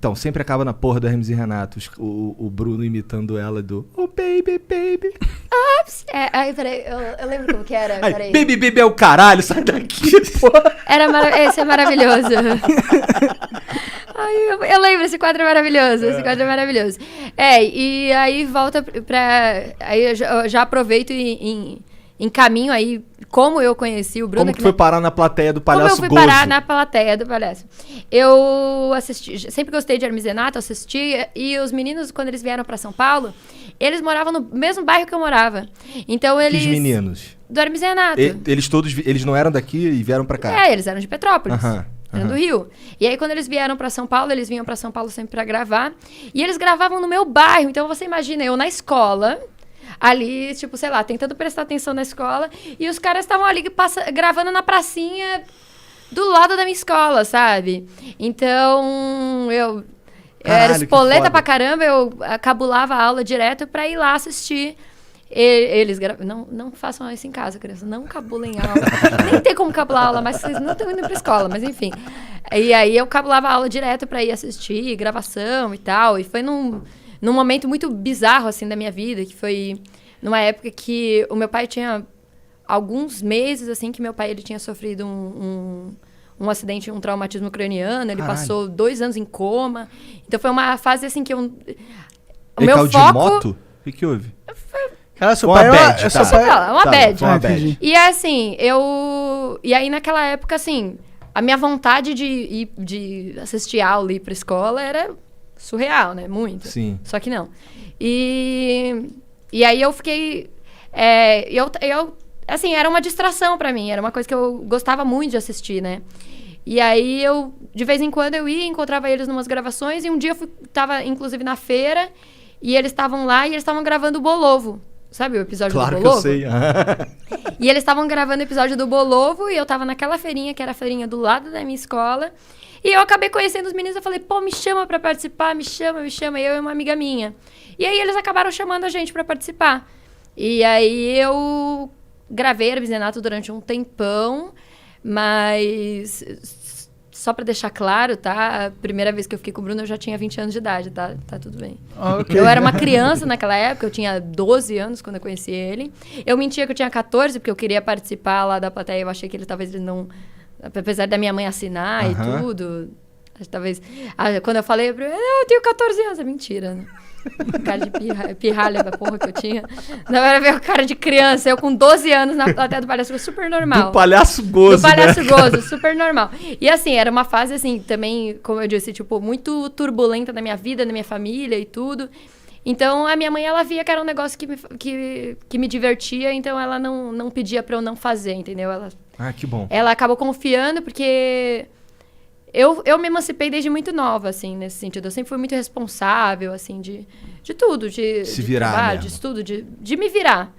Então, sempre acaba na porra do Hermes e Renato. O Bruno imitando ela do... Oh, baby, baby. Ups! Aí, peraí, eu lembro como que era. Aí, baby, baby é o caralho, sai daqui, porra. Esse é maravilhoso. Ai, eu lembro, esse quadro é maravilhoso. Esse quadro é maravilhoso. E aí volta pra... Aí eu já aproveito e encaminho aí como eu conheci o Bruno. Como que foi parar na plateia do Palhaço Gozo? Como eu fui parar na plateia do Palhaço. Eu assisti, sempre gostei de Hermes e Renato, assisti, e os meninos, quando eles vieram pra São Paulo, eles moravam no mesmo bairro que eu morava. Então eles... Que meninos? Do Hermes e Renato. Eles não eram daqui e vieram pra cá? Eles eram de Petrópolis. Eram do Rio. E aí, quando eles vieram pra São Paulo, eles vinham pra São Paulo sempre pra gravar. E eles gravavam no meu bairro. Então, você imagina, eu na escola... Ali, tipo, sei lá, tentando prestar atenção na escola. E os caras estavam ali gravando na pracinha do lado da minha escola, sabe? Então, eu era espoleta pra caramba. Eu cabulava a aula direto pra ir lá assistir. Eles não façam isso em casa, crianças. Não cabulem a aula. Nem tem como cabular a aula, mas vocês não estão indo pra escola. Mas, enfim. E aí, eu cabulava a aula direto pra ir assistir, gravação e tal. E foi num momento muito bizarro, assim, da minha vida, que foi numa época que o meu pai tinha alguns meses, assim, que meu pai ele tinha sofrido um acidente, um traumatismo craniano. Ele passou 2 anos em coma. Então, foi uma fase, assim, que o meu foco... de moto? O que houve? Cara, seu pai é uma bad. Uma bad. E, assim, E aí, naquela época, assim, a minha vontade de assistir aula e ir pra escola era... surreal, né? Muito. Sim. Só que não. E aí eu fiquei... assim, era uma distração pra mim. Era uma coisa que eu gostava muito de assistir, né? E aí de vez em quando eu ia, encontrava eles numas gravações. E um dia eu tava, inclusive, na feira. E eles estavam lá e eles estavam gravando o Bolovo. Sabe o episódio do Bolovo? Claro que eu sei. E eles estavam gravando o episódio do Bolovo. E eu tava naquela feirinha, que era a feirinha do lado da minha escola. E eu acabei conhecendo os meninos, eu falei, pô, me chama pra participar, me chama. Eu e uma amiga minha. E aí eles acabaram chamando a gente pra participar. E aí eu gravei Hermes e Renato durante um tempão, mas só pra deixar claro, tá? A primeira vez que eu fiquei com o Bruno eu já tinha 20 anos de idade, tá? Tá tudo bem. Okay. Eu era uma criança naquela época, eu tinha 12 anos quando eu conheci ele. Eu mentia que eu tinha 14, porque eu queria participar lá da plateia, eu achei que talvez ele não... Apesar da minha mãe assinar e tudo, talvez... quando eu falei, eu tenho 14 anos, é mentira, né? Cara de pirralha da porra que eu tinha. Não, era ver o cara de criança, eu com 12 anos na plateia do Palhaço Gozo, super normal. Do Palhaço Gozo, Do Palhaço Gozo, super normal. E assim, era uma fase assim, também, como eu disse, tipo, muito turbulenta na minha vida, na minha família e tudo. Então, a minha mãe, ela via que era um negócio que me divertia, então ela não pedia pra eu não fazer, entendeu? Que bom. Ela acabou confiando, porque eu me emancipei desde muito nova, assim, nesse sentido. Eu sempre fui muito responsável, assim, de tudo. Se virar trabalho, mesmo. de estudo, de me virar,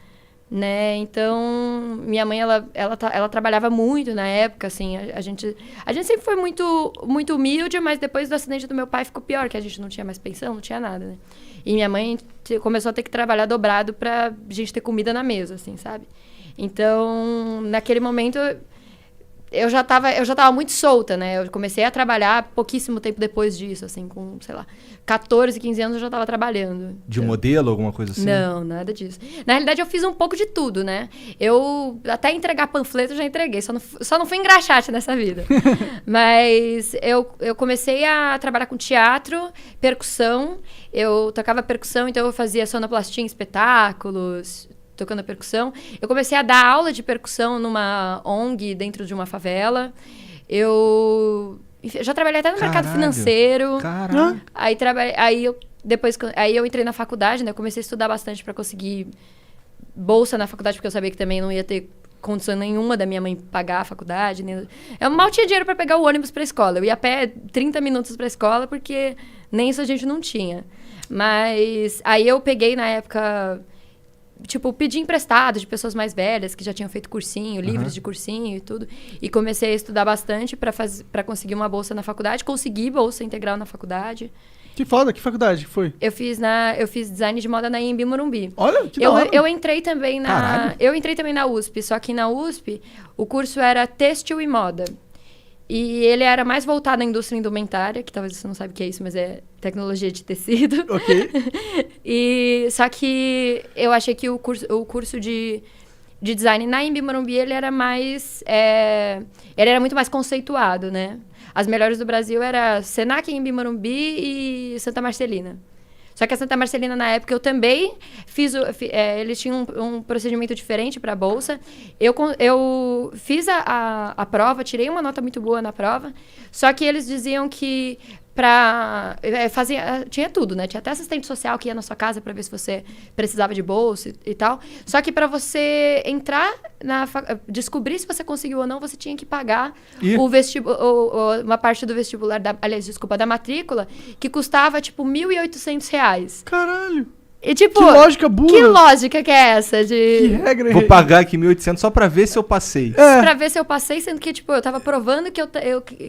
né? Então, minha mãe, ela trabalhava muito na época, assim. A gente sempre foi muito, muito humilde, mas depois do acidente do meu pai ficou pior, que a gente não tinha mais pensão, não tinha nada, né? E minha mãe começou a ter que trabalhar dobrado pra gente ter comida na mesa, assim, sabe? Então, naquele momento, eu já tava muito solta, né? Eu comecei a trabalhar pouquíssimo tempo depois disso, assim, com, sei lá, 14, 15 anos eu já tava trabalhando. De modelo, alguma coisa assim? Não, nada disso. Na realidade, eu fiz um pouco de tudo, né? Eu até entregar panfleto eu já entreguei, só não fui engraxate nessa vida. Mas eu comecei a trabalhar com teatro, percussão. Eu tocava percussão, então eu fazia sonoplastia em espetáculos, tocando percussão. Eu comecei a dar aula de percussão numa ONG dentro de uma favela. Eu já trabalhei até no mercado financeiro. Caralho. Aí eu entrei na faculdade, né? Eu comecei a estudar bastante para conseguir bolsa na faculdade, porque eu sabia que também não ia ter condição nenhuma da minha mãe pagar a faculdade. Eu mal tinha dinheiro para pegar o ônibus para a escola. Eu ia a pé 30 minutos para a escola, porque nem isso a gente não tinha. Mas aí eu peguei na época... Tipo, pedi emprestado de pessoas mais velhas que já tinham feito cursinho, livros de cursinho e tudo. E comecei a estudar bastante para conseguir uma bolsa na faculdade. Consegui bolsa integral na faculdade. Que foda, que faculdade foi? Eu fiz design de moda na Anhembi Morumbi. Olha, que da hora. Eu entrei também na USP, só que na USP o curso era têxtil e moda. E ele era mais voltado à indústria indumentária, que talvez você não saiba o que é isso, mas é tecnologia de tecido. Ok. Só que eu achei que o curso de design na Anhembi Morumbi, ele era muito mais conceituado, né? As melhores do Brasil era Senac, Anhembi Morumbi e Santa Marcelina. Só que a Santa Marcelina, na época, eu também eles tinham um procedimento diferente para a bolsa. Eu fiz a prova, tirei uma nota muito boa na prova, só que eles diziam que tinha tudo, né? Tinha até assistente social que ia na sua casa para ver se você precisava de bolsa e tal. Só que para você entrar descobrir se você conseguiu ou não, você tinha que pagar uma parte do vestibular, da matrícula, que custava, tipo, R$1.800. Caralho. E, tipo, Que lógica burra. Que lógica que é essa? Que regra. Vou pagar aqui 1.800 só pra ver se eu passei. Pra ver se eu passei, sendo que, tipo, eu tava provando que eu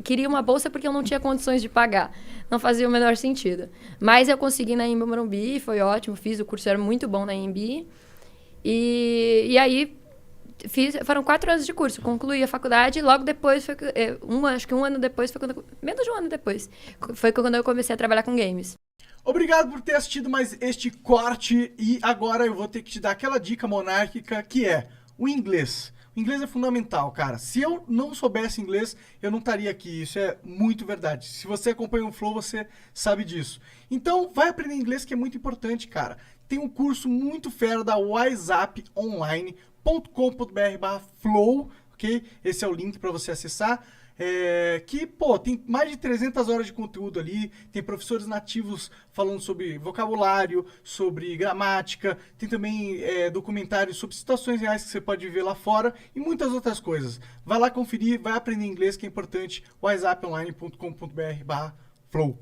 queria uma bolsa porque eu não tinha condições de pagar. Não fazia o menor sentido. Mas eu consegui na Anhembi Morumbi, foi ótimo, fiz o curso, era muito bom na Anhembi. E aí, foram 4 anos de curso, concluí a faculdade e logo depois, acho que um ano depois, menos de um ano depois, foi quando eu comecei a trabalhar com games. Obrigado por ter assistido mais este corte e agora eu vou ter que te dar aquela dica monárquica que é o inglês. O inglês é fundamental, cara. Se eu não soubesse inglês, eu não estaria aqui. Isso é muito verdade. Se você acompanha o Flow, você sabe disso. Então, vai aprender inglês que é muito importante, cara. Tem um curso muito fera da whatsapponline.com.br/flow, ok? Esse é o link para você acessar. Tem mais de 300 horas de conteúdo ali, tem professores nativos falando sobre vocabulário, sobre gramática, tem também documentários sobre situações reais que você pode ver lá fora e muitas outras coisas. Vai lá conferir, vai aprender inglês que é importante, whatsapponline.com.br/flow.